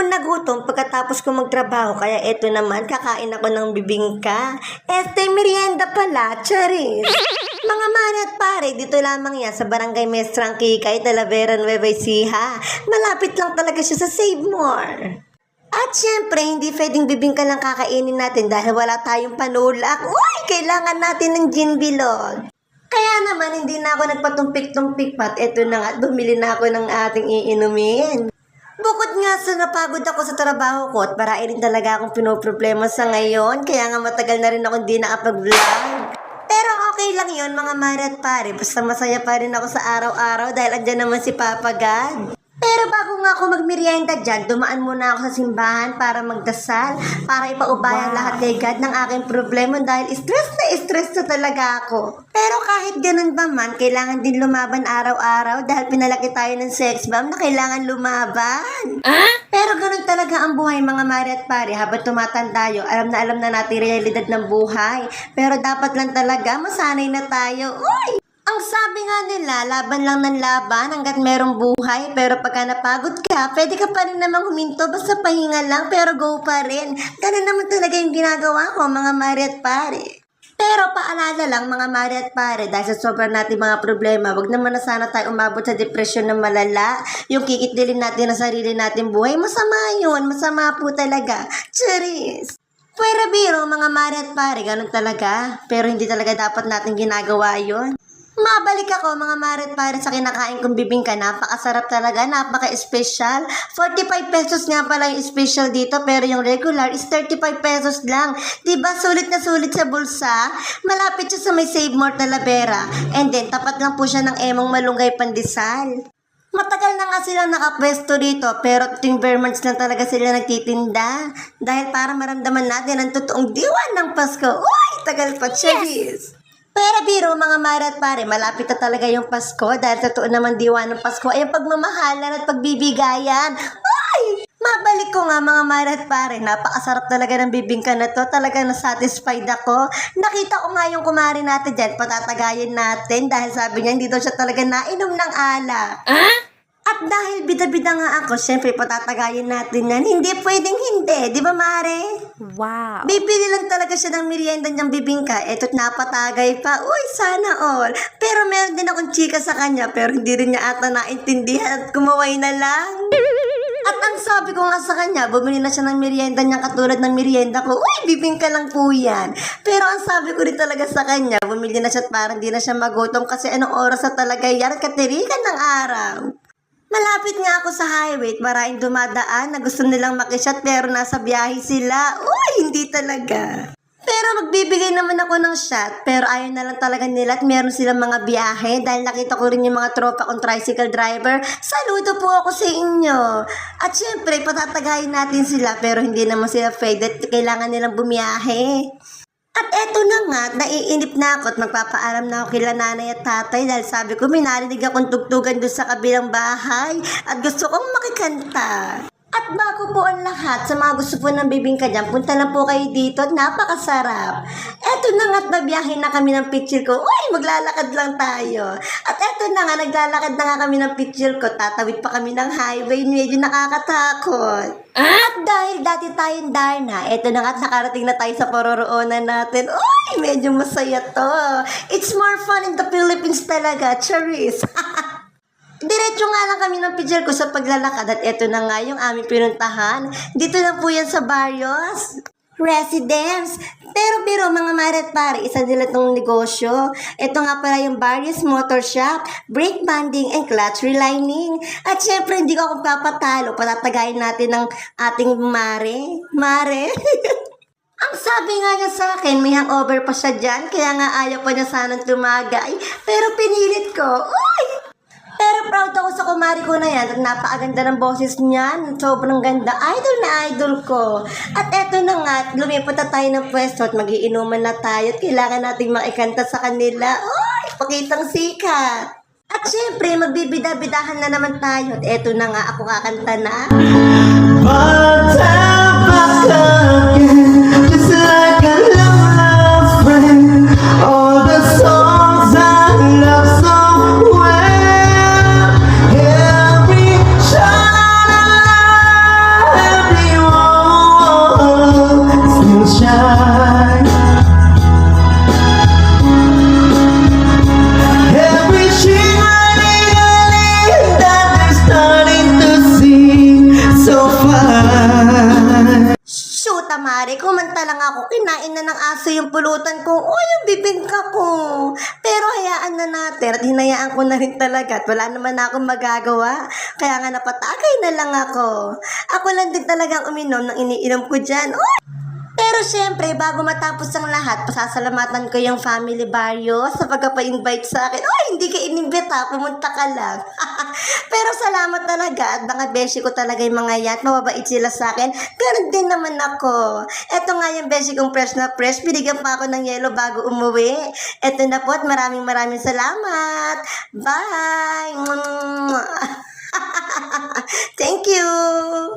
naman nagutom pagkatapos ko magtrabaho, kaya eto naman, kakain ako ng bibingka. Merienda pala, charis. Mga mare at pare, dito lamang yan sa Barangay Mestrang Kikay, Talavera, Nueva Ecija. Malapit lang talaga siya sa Save More. At syempre, hindi pwedeng bibingka lang kakainin natin dahil wala tayong panulak. Uy, kailangan natin ng gin bilog. Kaya naman, hindi na ako nagpatumpik-tumpik pat. Eto na nga, bumili na ako ng ating iinumin. Bukod nga sa napagod ako sa trabaho ko at marami rin talaga akong pinoproblema sa ngayon, kaya nga matagal na rin ako hindi nakapag-vlog. Pero okay lang yon mga mare at pare, basta masaya pa rin ako sa araw-araw dahil andyan naman si Papa God. Pero bago nga ako magmerienda dyan, dumaan muna ako sa simbahan para magdasal, para ipaubayan lahat kay God ng aking problema dahil stress na talaga ako. Pero kahit ganun ba man, kailangan din lumaban araw-araw dahil pinalaki tayo ng sex bomb na kailangan lumaban. Pero ganun talaga ang buhay mga mare at pare, habang tumatanda tayo, alam na natin realidad ng buhay. Pero dapat lang talaga masanay na tayo. Uy! Ang sabi nga nila, laban lang ng laban hanggat merong buhay. Pero pagka napagod ka, pwede ka pa rin namang huminto. Basta pahinga lang, pero go pa rin. Ganun naman talaga yung ginagawa ko, mga mare at pare. Pero paalala lang, mga mare at pare, dahil sa sobrang natin mga problema, wag naman na sana tayo umabot sa depresyon na malala. Yung kikitdilin natin ang sarili natin buhay, masama yun. Masama po talaga. Charis! Pwera biro, mga mare at pare, ganun talaga. Pero hindi talaga dapat natin ginagawa yun. Mabalik ako mga mare at pare sa kinakain kong bibingka. Napakasarap talaga, napaka-special. 45 pesos nga pala yung special dito, pero yung regular is 35 pesos lang. Diba sulit na sulit sa bulsa? Malapit siya sa may Save More Talavera. And then tapat lang po siya ng Emong Malunggay Pandesal. Matagal na nga silang nakapwesto dito, pero tuwing bare months lang talaga sila nagtitinda. Dahil para maramdaman natin ang totoong diwa ng Pasko. Uy, tagal pa, Chevis! Pero biro mga mare at pare, malapit na talaga yung Pasko dahil totoo naman diwa ng Pasko ay ang pagmamahalan at pagbibigayan. Ay! Mabalik ko nga mga mare at pare, napakasarap talaga ng bibingka na to, talaga na-satisfied ako. Nakita ko nga yung kumari natin dyan, patatagayin natin dahil sabi niya hindi daw siya talaga nainom ng ala. At dahil bida-bida nga ako, syempre patatagayin natin yan. Hindi pwedeng hindi, di ba mare? Wow! Bibili lang talaga siya ng merienda niyang bibingka. Eto't napatagay pa. Uy, sana all. Pero meron din akong chika sa kanya, pero hindi rin niya ata naintindihan at kumaway na lang. At ang sabi ko nga sa kanya, bumili na siya ng merienda niya katulad ng merienda ko. Uy, bibingka lang po yan. Pero ang sabi ko rin talaga sa kanya, bumili na siya at parang di na siya magutom kasi anong oras na talaga yan at katirikan ng araw. Malapit nga ako sa highway at maraming dumadaan na gusto nilang makisyat pero nasa biyahe sila. Uy, hindi talaga. Pero magbibigay naman ako ng shot pero ayaw na lang talaga nila at meron silang mga biyahe dahil nakita ko rin yung mga tropa kong tricycle driver. Saludo po ako sa inyo. At syempre, patatagayin natin sila pero hindi naman sila afraid at kailangan nilang bumiyahe. At eto na nga, naiinip na ako at magpapaalam na ako kila nanay at tatay dahil sabi ko may narinig akong tugtugan doon sa kabilang bahay at gusto kong makikanta. At bago po ang lahat, sa mga gusto po ng bibingka dyan, punta lang po kayo dito at napakasarap. Eto na nga at nabiyahe na kami ng picture ko. Uy, maglalakad lang tayo. At eto na nga, naglalakad na nga kami ng picture ko. Tatawid pa kami ng highway, medyo nakakatakot. At dahil dati tayong Darna, eto na nga at nakarating na tayo sa paroroonan natin. Uy, medyo masaya to. It's more fun in the Philippines talaga, Charis. Diretso nga lang kami ng picture ko sa paglalakad at eto na nga yung aming pinuntahan. Dito lang po yan sa Barrios Residence. Pero biro mga mare at pare, isa nila itong negosyo. Ito nga pala yung Barrios Motor Shop, brake banding and clutch relining. At syempre hindi ko ako papatalo, patatagayin natin ng ating mare. Ang sabi nga niya sa akin, may hangover pa siya dyan, kaya nga ayaw pa niya sanang tumagay. Pero pinilit ko, uy! Pero proud ako sa kumari ko na yan at napakaganda ng boses niyan. Sobrang ganda. Idol na idol ko. At eto na nga, lumipat na tayo ng pwesto at magiinuman na tayo at kailangan nating makikanta sa kanila. Uy, pakitang sikat. At syempre, magbibida-bidahan na naman tayo. At eto na nga, ako kakanta na. Just like a long-lost friend. All the songs I love so well. Every shot I kinain na ng aso yung pulutan ko o yung bibingka ko. Pero hayaan na natin at hinayaan ko na rin talaga at wala naman na akong magagawa. Kaya nga napatagay na lang ako. Ako lang din talagang uminom ng iniinom ko dyan. Pero syempre, bago matapos ang lahat, pasasalamatan ko yung family Barrio sa pagkapa-invite sa akin. Hindi ka inimbita, pumunta ka lang. Pero salamat talaga at mga beshi ko talaga yung mga yan. Mababait sila sa akin. Ganun din naman ako. Eto nga yung beshi kong fresh na fresh. Binigyan pa ako ng yelo bago umuwi. Eto na po at maraming salamat. Bye! Thank you!